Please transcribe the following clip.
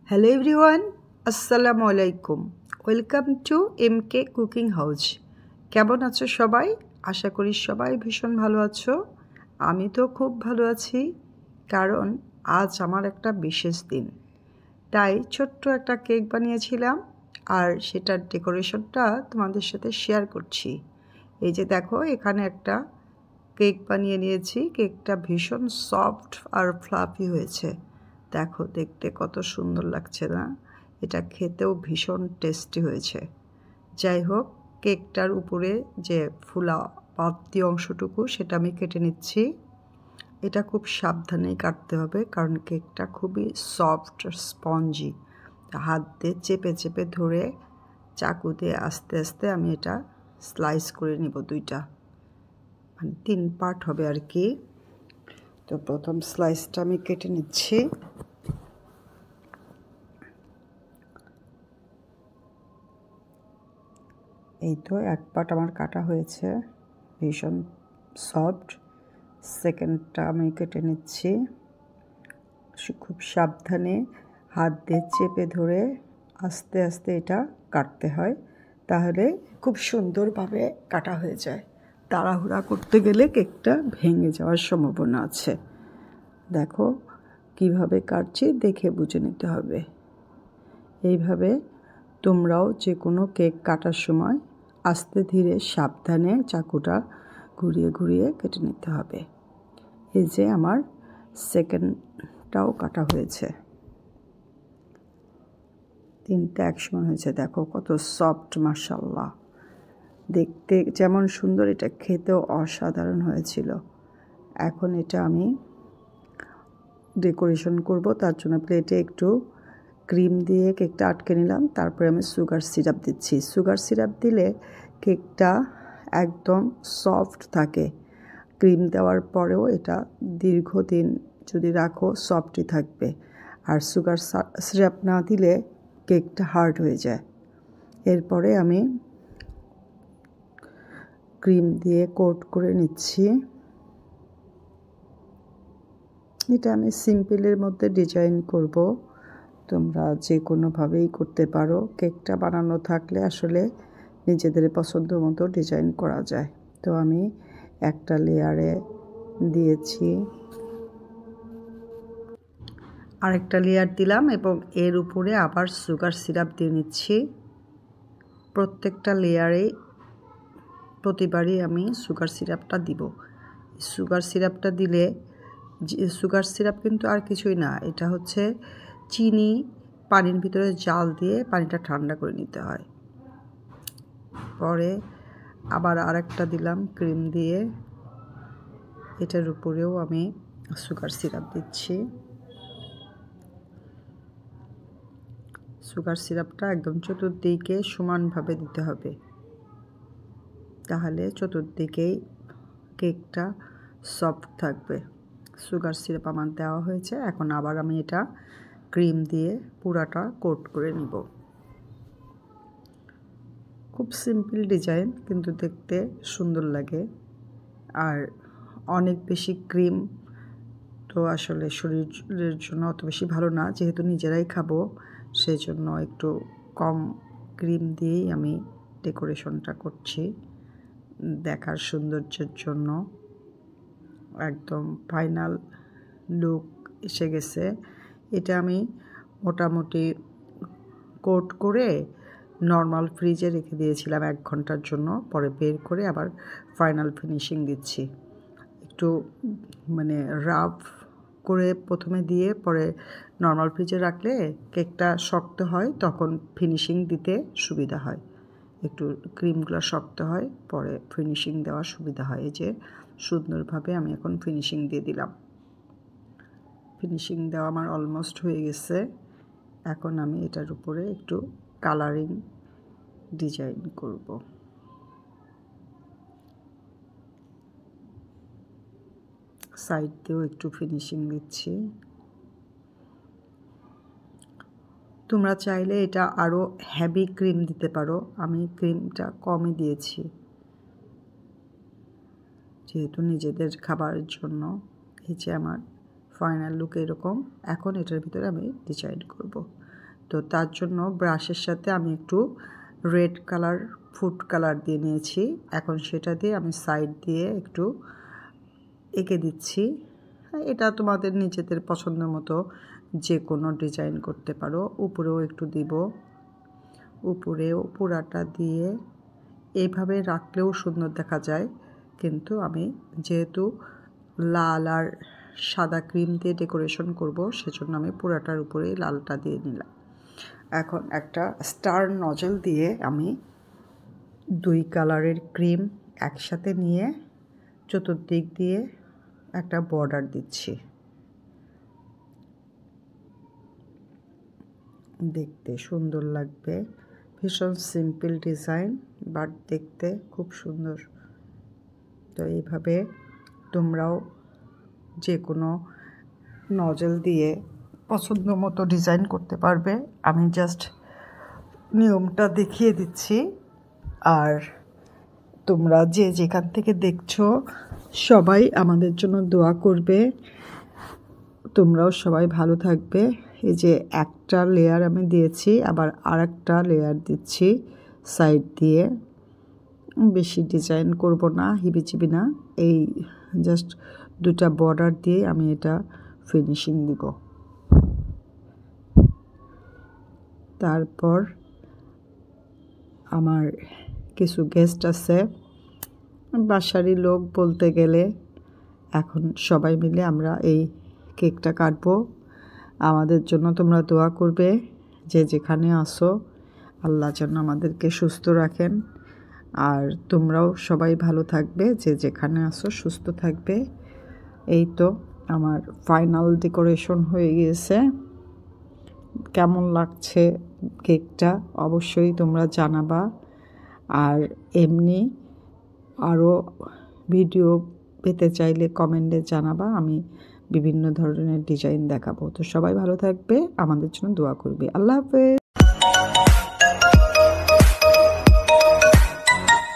Hello everyone, আসসালামু আলাইকুম। Welcome to MK cooking house. কেমন আছো সবাই? আশা করি সবাই ভীষণ ভালো আছো। আমি তো খুব ভালো আছি, কারণ আজ আমার একটা বিশেষ দিন। তাই ছোট্ট একটা কেক বানিয়েছিলাম, আর সেটার ডেকোরেশনটা তোমাদের সাথে শেয়ার করছি। এই যে দেখো, এখানে একটা কেক বানিয়ে নিয়েছি। কেকটা ভীষণ সফট আর ফ্লাফি হয়েছে। দেখো, দেখতে কত সুন্দর লাগছে না? এটা খেতেও ভীষণ টেস্টি হয়েছে। যাই হোক, কেকটার উপরে যে ফুলা পাতি অংশটুকু সেটা আমি কেটে নিচ্ছি। এটা খুব সাবধানেই কাটতে হবে, কারণ কেকটা খুবই সফট স্পঞ্জি। হাত দিয়ে চেপে চেপে ধরে চাকু দিয়ে আস্তে আস্তে আমি এটা স্লাইস করে নিব। দুইটা মানে 3 পার্ট হবে আর কি। তো প্রথম স্লাইসটা আমি কেটে নিচ্ছি। এই তো এক পার্ট আমার কাটা হয়েছে, ভীষণ সফট। সেকেন্ডটা আমি কেটে নিচ্ছি। খুব সাবধানে হাত দিয়ে চেপে ধরে আস্তে আস্তে এটা কাটতে হয়, তাহলে খুব সুন্দরভাবে কাটা হয়ে যায়। তাড়াহুড়া করতে গেলে কেকটা ভেঙে যাওয়ার সম্ভাবনা আছে। দেখো কিভাবে কাটছি, দেখে বুঝে নিতে হবে। এইভাবে তোমরাও যে কোনো কেক কাটার সময় আস্তে ধীরে সাবধানে চাকুটা ঘুরিয়ে ঘুরিয়ে কেটে নিতে হবে। এই যে আমার সেকেন্ডটাও কাটা হয়েছে। 3টা একসমান হয়েছে। দেখো কত সফট, মাশাআল্লাহ। দেখতে যেমন সুন্দর, এটা খেতেও অসাধারণ হয়েছিল। এখন এটা আমি ডেকোরেশন করব। তার জন্য প্লেটে একটু ক্রিম দিয়ে কেকটা আটকে নিলাম। তারপরে আমি সুগার সিরাপ দিচ্ছি। সুগার সিরাপ দিলে কেকটা একদম সফট থাকে। ক্রিম দেওয়ার পরেও এটা দীর্ঘদিন যদি রাখো সফটই থাকবে। আর সুগার সিরাপ না দিলে কেকটা হার্ড হয়ে যায়। এরপরে আমি ক্রিম দিয়ে কোট করে নিচ্ছি। এটা আমি সিম্পলের মধ্যে ডিজাইন করব। তোমরা যে কোনোভাবেই করতে পারো। কেকটা বানানো থাকলে আসলে নিজেদের পছন্দ মতো ডিজাইন করা যায়। তো আমি একটা লেয়ারে দিয়েছি, আরেকটা লেয়ার দিলাম এবং এর উপরে আবার সুগার সিরাপ দিয়ে নিচ্ছি। প্রত্যেকটা লেয়ারে প্রতিবারই আমি সুগার সিরাপটা দিব। সুগার সিরাপটা দিলে, সুগার সিরাপ কিন্তু আর কিছুই না, এটা হচ্ছে চিনি পানির ভিতরে জাল দিয়ে পানিটা ঠান্ডা করে নিতে হয়। পরে আবার আরেকটা দিলাম ক্রিম দিয়ে। এটার উপরেও আমি সুগার সিরাপ দিচ্ছি। সুগার সিরাপটা একদম চতুর্দিকে সমানভাবে দিতে হবে, তাহলে চতুর্দিকেই কেকটা সফট থাকবে। সুগার সিরাপ আমার দেওয়া হয়েছে। এখন আবার আমি এটা ক্রিম দিয়ে পুরাটা কোট করে নিব। খুব সিম্পল ডিজাইন, কিন্তু দেখতে সুন্দর লাগে। আর অনেক বেশি ক্রিম তো আসলে শরীরের জন্য অত বেশি ভালো না। যেহেতু নিজেরাই খাবো, সেই জন্য একটু কম ক্রিম দিয়েই আমি ডেকোরেশনটা করছি, দেখার সৌন্দর্যের জন্য। একদম ফাইনাল লুক এসে গেছে। এটা আমি মোটামুটি কোট করে নর্মাল ফ্রিজে রেখে দিয়েছিলাম 1 ঘন্টার জন্য। পরে বের করে আবার ফাইনাল ফিনিশিং দিচ্ছি। একটু মানে রাফ করে প্রথমে দিয়ে পরে নর্মাল ফ্রিজে রাখলে কেকটা শক্ত হয়, তখন ফিনিশিং দিতে সুবিধা হয়। একটু ক্রিমগুলো শক্ত হয়, পরে ফিনিশিং দেওয়ার সুবিধা হয়। এই যে সুন্দরভাবে আমি এখন ফিনিশিং দিয়ে দিলাম। ফিনিশিং দেওয়া আমার অলমোস্ট হয়ে গেছে। এখন আমি এটার উপরে একটু কালারিং ডিজাইন করব। সাইড দিয়েও একটু ফিনিশিং দিচ্ছি। তোমরা চাইলে এটা আরও হেভি ক্রিম দিতে পারো। আমি ক্রিমটা কমই দিয়েছি, যেহেতু নিজেদের খাবারের জন্য। এই যে আমার ফাইনাল লুক এরকম। এখন এটার ভিতরে আমি ডিজাইন করব। তো তার জন্য ব্রাশের সাথে আমি একটু রেড কালার ফুড কালার দিয়ে নিয়েছি। এখন সেটা দিয়ে আমি সাইড দিয়ে একটু এঁকে দিচ্ছি। এটা তোমাদের নিজেদের পছন্দ মতো যে কোনো ডিজাইন করতে পারো। উপরেও একটু দিব, উপরেও পুরাটা দিয়ে এইভাবে রাখলেও সুন্দর দেখা যায়, কিন্তু আমি যেহেতু লাল আর সাদা ক্রিম দিয়ে ডেকোরেশন করব সেজন্য আমি পুরাটার উপরেই লালটা দিয়ে নিলাম। এখন একটা স্টার নজল দিয়ে আমি 2 কালারের ক্রিম একসাথে নিয়ে চতুর্দিক দিয়ে একটা বর্ডার দিচ্ছি। দেখতে সুন্দর লাগবে, ভীষণ সিম্পল ডিজাইন বাট দেখতে খুব সুন্দর। তো এইভাবে তোমরাও যে কোনো নজল দিয়ে পছন্দ মতো ডিজাইন করতে পারবে। আমি জাস্ট নিয়মটা দেখিয়ে দিচ্ছি। আর তোমরা যে যেখান থেকে দেখছো সবাই আমাদের জন্য দোয়া করবে, তোমরাও সবাই ভালো থাকবে। এই যে একটা লেয়ার আমি দিয়েছি, আবার আরেকটা লেয়ার দিচ্ছি সাইড দিয়ে। বেশি ডিজাইন করব না, হিবিচিবি না, এই জাস্ট 2টা বর্ডার দিয়ে আমি এটা ফিনিশিং দিব। তারপর আমার কিছু গেস্ট আছে, বাসারই লোক বলতে গেলে। এখন সবাই মিলে আমরা এই কেকটা কাটবো। আমাদের জন্য তোমরা দোয়া করবে, যে যেখানে আসো আল্লাহ যেন আমাদেরকে সুস্থ রাখেন। আর তোমরাও সবাই ভালো থাকবে, যে যেখানে আসো সুস্থ থাকবে। এই তো আমার ফাইনাল ডেকোরেশন হয়ে গিয়েছে। কেমন লাগছে কেকটা অবশ্যই তোমরা জানাবা। আর এমনি আরও ভিডিও পেতে চাইলে কমেন্টে জানাবা, আমি বিভিন্ন ধরনের ডিজাইন দেখাবো। তো সবাই ভালো থাকবে, আমাদের জন্য দোয়া করবে। আল্লাহ হাফেজ।